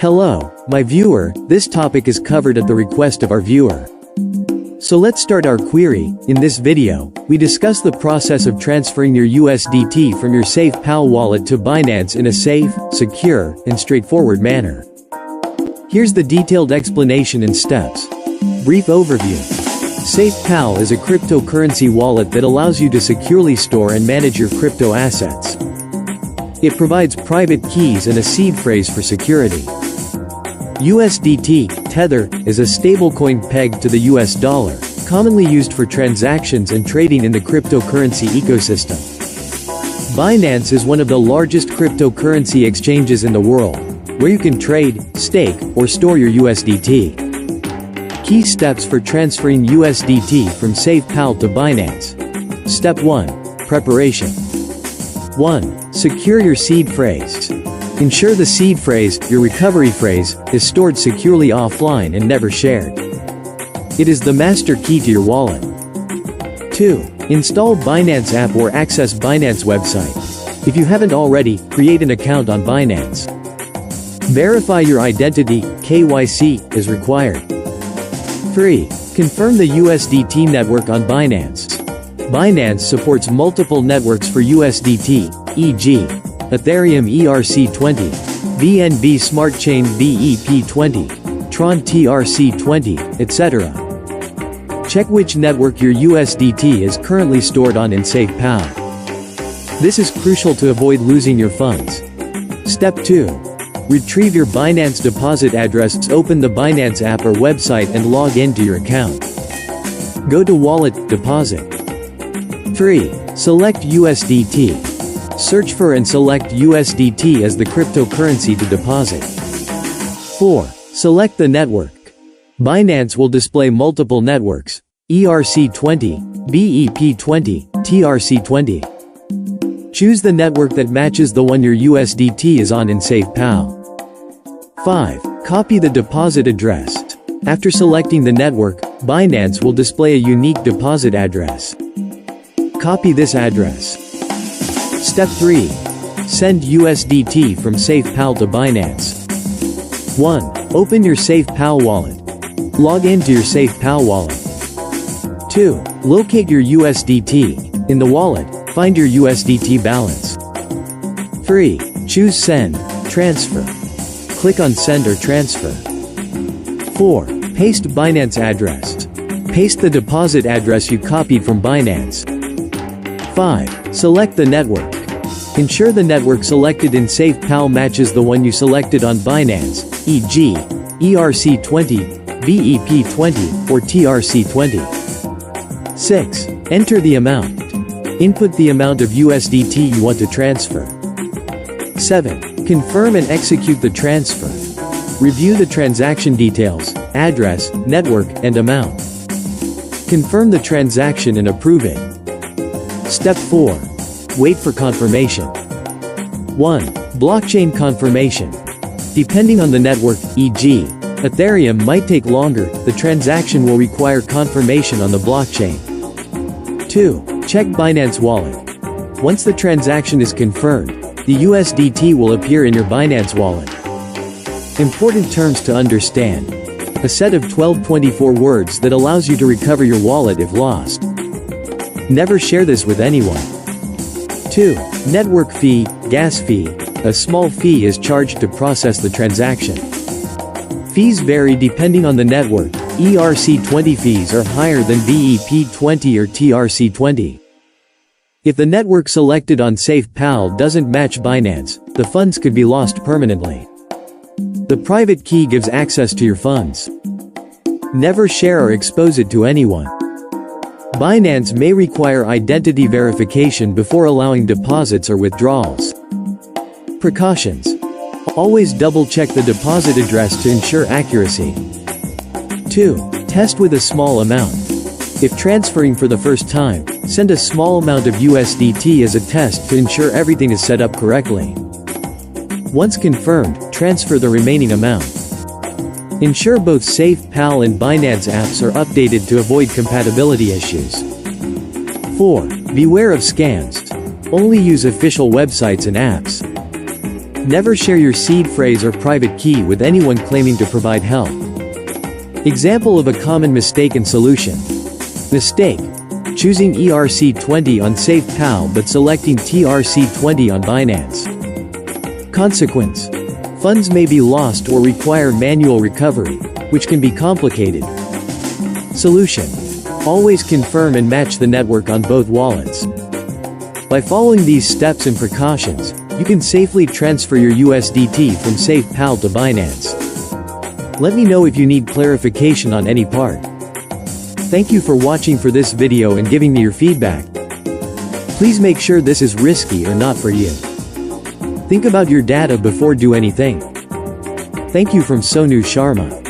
Hello, my viewer, this topic is covered at the request of our viewer. So let's start our query. In this video, we discuss the process of transferring your USDT from your SafePal wallet to Binance in a safe, secure, and straightforward manner. Here's the detailed explanation and steps. Brief overview. SafePal is a cryptocurrency wallet that allows you to securely store and manage your crypto assets. It provides private keys and a seed phrase for security. USDT, Tether, is a stablecoin pegged to the US dollar, commonly used for transactions and trading in the cryptocurrency ecosystem. Binance is one of the largest cryptocurrency exchanges in the world, where you can trade, stake, or store your USDT. Key steps for transferring USDT from SafePal to Binance. Step 1. Preparation. 1. Secure your seed phrase. Ensure the seed phrase, your recovery phrase, is stored securely offline and never shared. It is the master key to your wallet. 2. Install Binance app or access Binance website. If you haven't already, create an account on Binance. Verify your identity, KYC, is required. 3. Confirm the USDT network on Binance. Binance supports multiple networks for USDT, e.g. Ethereum ERC20, BNB Smart Chain BEP20, Tron TRC20, etc. Check which network your USDT is currently stored on in SafePal. This is crucial to avoid losing your funds. Step 2. Retrieve your Binance deposit address. Open the Binance app or website and log into your account. Go to Wallet, Deposit. 3. Select USDT. Search for and select USDT as the cryptocurrency to deposit. 4. Select the network. Binance will display multiple networks: ERC20, BEP20, TRC20. Choose the network that matches the one your USDT is on in SafePal. 5. Copy the deposit address. After selecting the network, Binance will display a unique deposit address. Copy this address. Step 3. Send USDT from SafePal to Binance. 1. Open your SafePal wallet. Log into your SafePal wallet. 2. Locate your USDT. In the wallet, find your USDT balance. 3. Choose Send, Transfer. Click on Send or Transfer. 4. Paste Binance address. Paste the deposit address you copied from Binance. 5. Select the network. Ensure the network selected in SafePal matches the one you selected on Binance, e.g., ERC20, BEP20, or TRC20. 6. Enter the amount. Input the amount of USDT you want to transfer. 7. Confirm and execute the transfer. Review the transaction details, address, network, and amount. Confirm the transaction and approve it. Step 4. Wait for confirmation. 1. Blockchain confirmation. Depending on the network, e.g., Ethereum might take longer, the transaction will require confirmation on the blockchain. 2. Check Binance wallet. Once the transaction is confirmed, the USDT will appear in your Binance wallet. Important terms to understand. A set of 1224 words that allows you to recover your wallet if lost. Never share this with anyone. 2. Network fee, gas fee. A small fee is charged to process the transaction. Fees vary depending on the network. ERC20 fees are higher than BEP20 or TRC20. If the network selected on SafePal doesn't match Binance, the funds could be lost permanently. The private key gives access to your funds. Never share or expose it to anyone. Binance may require identity verification before allowing deposits or withdrawals. Precautions. Always double-check the deposit address to ensure accuracy. 2. Test with a small amount. If transferring for the first time, send a small amount of USDT as a test to ensure everything is set up correctly. Once confirmed, transfer the remaining amount. Ensure both SafePal and Binance apps are updated to avoid compatibility issues. 4. Beware of scams. Only use official websites and apps. Never share your seed phrase or private key with anyone claiming to provide help. Example of a common mistaken solution. Mistake: choosing ERC20 on SafePal but selecting TRC20 on Binance. Consequence: funds may be lost or require manual recovery, which can be complicated. Solution: always confirm and match the network on both wallets. By following these steps and precautions, you can safely transfer your USDT from SafePal to Binance. Let me know if you need clarification on any part. Thank you for watching for this video and giving me your feedback. Please make sure this is risky or not for you. Think about your data before do anything. Thank you from Sonu Sharma.